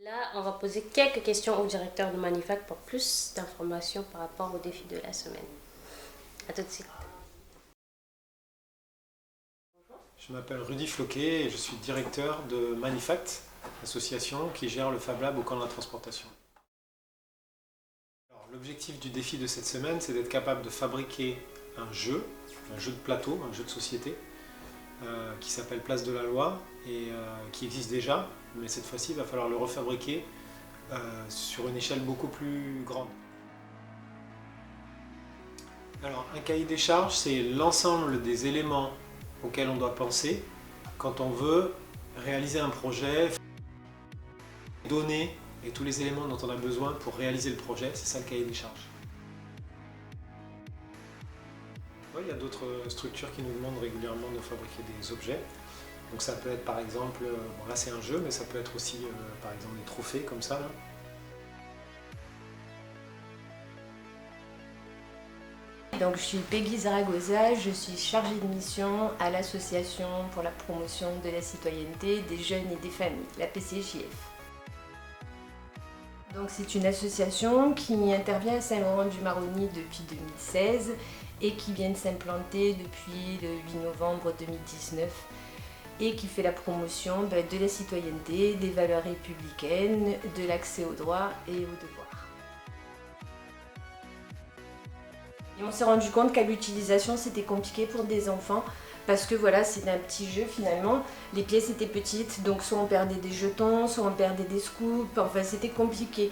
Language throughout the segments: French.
Là, on va poser quelques questions au directeur de Manifact pour plus d'informations par rapport au défi de la semaine. A tout de suite. Je m'appelle Rudy Floquet et je suis directeur de Manifact, association qui gère le Fab Lab au camp de la transportation. L'objectif du défi de cette semaine, c'est d'être capable de fabriquer un jeu de plateau, un jeu de société, qui s'appelle Place de la Loi et qui existe déjà, mais cette fois-ci, il va falloir le refabriquer sur une échelle beaucoup plus grande. Alors, un cahier des charges, c'est l'ensemble des éléments auxquels on doit penser quand on veut réaliser un projet, les données et tous les éléments dont on a besoin pour réaliser le projet, c'est ça le cahier des charges. Il y a d'autres structures qui nous demandent régulièrement de fabriquer des objets. Donc ça peut être par exemple, bon là c'est un jeu, mais ça peut être aussi par exemple des trophées comme ça. Là. Donc, je suis Peggy Zaragoza, je suis chargée de mission à l'association pour la promotion de la citoyenneté des jeunes et des familles, la PCJF. Donc, c'est une association qui intervient à Saint-Laurent-du-Maroni depuis 2016 et qui vient de s'implanter depuis le 8 novembre 2019 et qui fait la promotion de la citoyenneté, des valeurs républicaines, de l'accès aux droits et aux devoirs. Et on s'est rendu compte qu'à l'utilisation c'était compliqué pour des enfants parce que voilà, c'est un petit jeu finalement, les pièces étaient petites donc soit on perdait des jetons, soit on perdait des scoops, enfin c'était compliqué.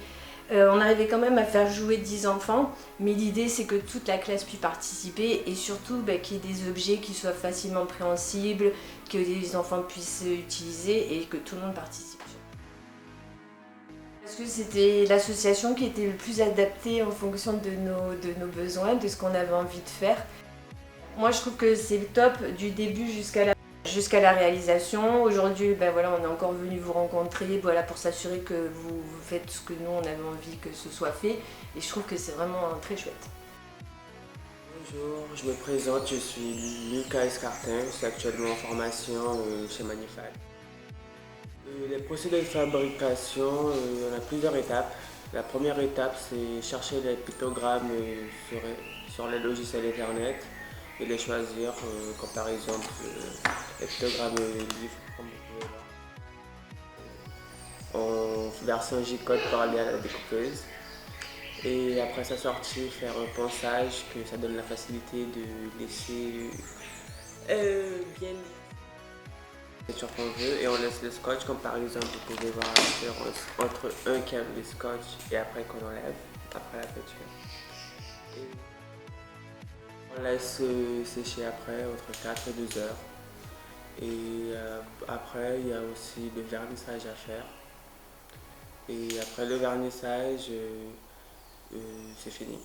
On arrivait quand même à faire jouer 10 enfants, mais l'idée c'est que toute la classe puisse participer et surtout qu'il y ait des objets qui soient facilement préhensibles, que les enfants puissent utiliser et que tout le monde participe. Parce que c'était l'association qui était le plus adaptée en fonction de nos besoins, de ce qu'on avait envie de faire. Moi je trouve que c'est le top du début jusqu'à la réalisation. Aujourd'hui voilà, on est encore venu vous rencontrer voilà, pour s'assurer que vous faites ce que nous on avait envie que ce soit fait. Et je trouve que c'est vraiment très chouette. Bonjour, je me présente, je suis Lucas Escartin, je suis actuellement en formation chez Manifact. Les procédés de fabrication, il y en a plusieurs étapes. La première étape, c'est chercher les pictogrammes sur les logiciels internet et les choisir, comme par exemple les pictogrammes livres, comme vous pouvez voir, en version J-code pour aller à la découpeuse. Et après sa sortie, faire un ponçage, que ça donne la facilité de laisser bien qu'on veut et on laisse le scotch, comme par exemple vous pouvez voir la différence entre un qui a le scotch et après qu'on enlève après la peinture. Et on laisse sécher après entre 4 et 2 heures. Et après il y a aussi le vernissage à faire. Et après le vernissage, c'est fini.